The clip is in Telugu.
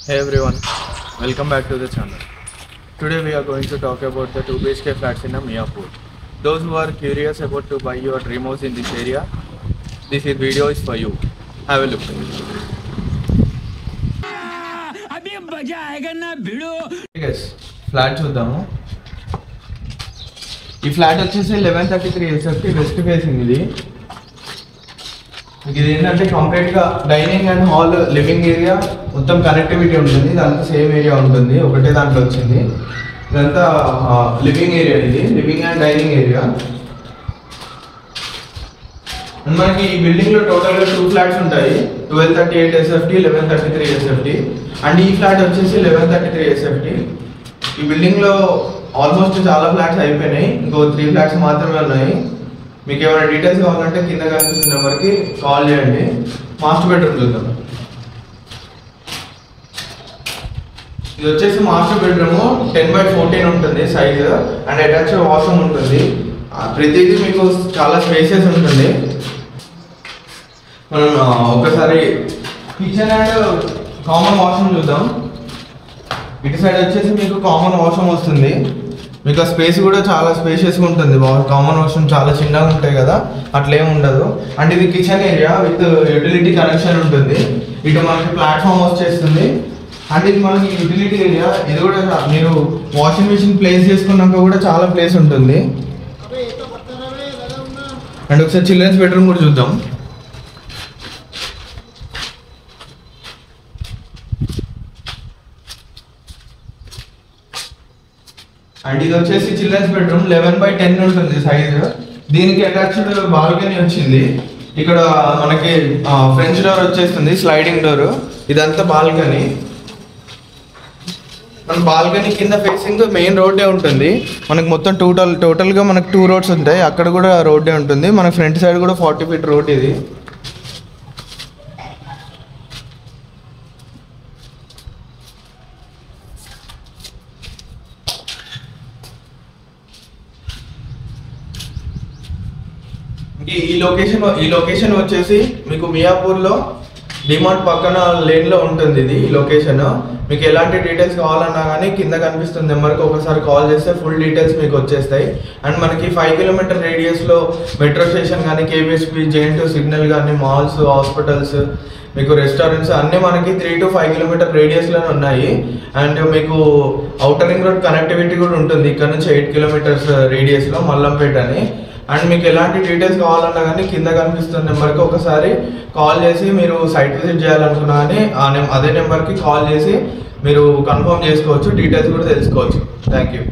Hey everyone, welcome back to the channel. Today we are going to talk about the 2 BHK flats in Miapur. Those who are curious about to buy your dream house in this area, this video is for you. Have a look. Yes, flat చూద్దాము. ఈ ఫ్లాట్ వచ్చేసి 1133 SFT వెస్ట్ ఫేసింగ్ ఇది. ఇది ఏంటంటే కంప్లీట్గా dining and hall living area మొత్తం కనెక్టివిటీ ఉంటుంది. ఇదంతా సేమ్ ఏరియా ఉంటుంది, ఒకటే దాంట్లో వచ్చింది. ఇదంతా లివింగ్ ఏరియా, ఇది living and dining area. And మనకి ఈ బిల్డింగ్లో టోటల్గా 2 ఫ్లాట్స్ ఉంటాయి. 1238 SFT, 1133 SFT. అండ్ ఈ ఫ్లాట్ వచ్చేసి 1133 SFT. ఈ బిల్డింగ్లో ఆల్మోస్ట్ చాలా ఫ్లాట్స్ అయిపోయినాయి, ఇంకో 3 ఫ్లాట్స్ మాత్రమే ఉన్నాయి. మీకు ఏమైనా డీటెయిల్స్ కావాలంటే కింద కనిపిస్తున్న నెంబర్కి కాల్ చేయండి. మాస్టర్ బెడ్రూమ్ చూద్దాం. ఇది వచ్చేసి మాస్టర్ బెడ్రూమ్ 10x14 ఉంటుంది సైజ్, అండ్ అటాచ్ వాష్రూమ్ ఉంటుంది. ప్రతిదీ మీకు చాలా స్పేసెస్ ఉంటుంది. మనం ఒకసారి కిచెన్ అండ్ కామన్ వాష్రూమ్ చూద్దాం. ఇటు సైడ్ వచ్చేసి మీకు కామన్ వాష్రూమ్ వస్తుంది. మీకు ఆ స్పేస్ కూడా చాలా స్పేషియస్గా ఉంటుంది. కామన్ వాష్రూమ్ చాలా చిన్నగా ఉంటాయి కదా, అట్లేం ఉండదు. అండ్ ఇది kitchen area with utility connection ఉంటుంది. ఇటు మనకి ప్లాట్ఫామ్ వచ్చేస్తుంది. అండ్ ఇది మనకి యూటిలిటీ ఏరియా. ఇది కూడా మీరు వాషింగ్ మిషన్ ప్లేస్ చేసుకున్నాక కూడా చాలా ప్లేస్ ఉంటుంది. అండ్ ఒకసారి చిల్డ్రన్స్ బెడ్రూమ్ కూడా చూద్దాం. అండ్ ఇది వచ్చేసి చిల్డ్రన్స్ బెడ్రూమ్ 11x10 ఉంటుంది సైజ్. దీనికి అటాచ్డ్ బాల్కనీ వచ్చింది. ఇక్కడ మనకి ఫ్రెంచ్ డోర్ వచ్చేస్తుంది, స్లైడింగ్ డోర్. ఇదంతా బాల్కనీ. మన బాల్కనీ కింద ఫేసింగ్ మెయిన్ రోడ్డే ఉంటుంది. మనకు మొత్తం టోటల్గా మనకు 2 రోడ్స్ ఉంటాయి. అక్కడ కూడా రోడ్డే ఉంటుంది. మన ఫ్రంట్ సైడ్ కూడా 40 feet రోడ్ ఇది. ఈ లొకేషన్ వచ్చేసి మీకు మియాపూర్లో డిమార్ట్ పక్కన లేన్లో ఉంటుంది. ఇది ఈ లొకేషన్. మీకు ఎలాంటి డీటెయిల్స్ కావాలన్నా కానీ కింద కనిపిస్తుంది నెంబర్కి ఒకసారి కాల్ చేస్తే ఫుల్ డీటెయిల్స్ మీకు వచ్చేస్తాయి. అండ్ మనకి 5 kilometer రేడియస్లో మెట్రో స్టేషన్ కానీ, కేబిఎస్పి, JN2 సిగ్నల్ కానీ, మాల్స్, హాస్పిటల్స్, మీకు రెస్టారెంట్స్ అన్నీ మనకి 3 to 5 kilometer రేడియస్లోనే ఉన్నాయి. అండ్ మీకు ఔటర్ రింగ్ రోడ్ కనెక్టివిటీ కూడా ఉంటుంది. ఇక్కడ నుంచి 8 kilometers రేడియస్లో మల్లంపేట అని. అండ్ మీకు ఎలాంటి డీటెయిల్స్ కావాలన్నా కానీ కింద కనిపిస్తున్న నెంబర్కి ఒకసారి కాల్ చేసి మీరు సైట్ విజిట్ చేయాలనుకున్నా కానీ అదే నెంబర్కి కాల్ చేసి మీరు కన్ఫర్మ్ చేసుకోవచ్చు, డీటెయిల్స్ కూడా తెలుసుకోవచ్చు. Thank you.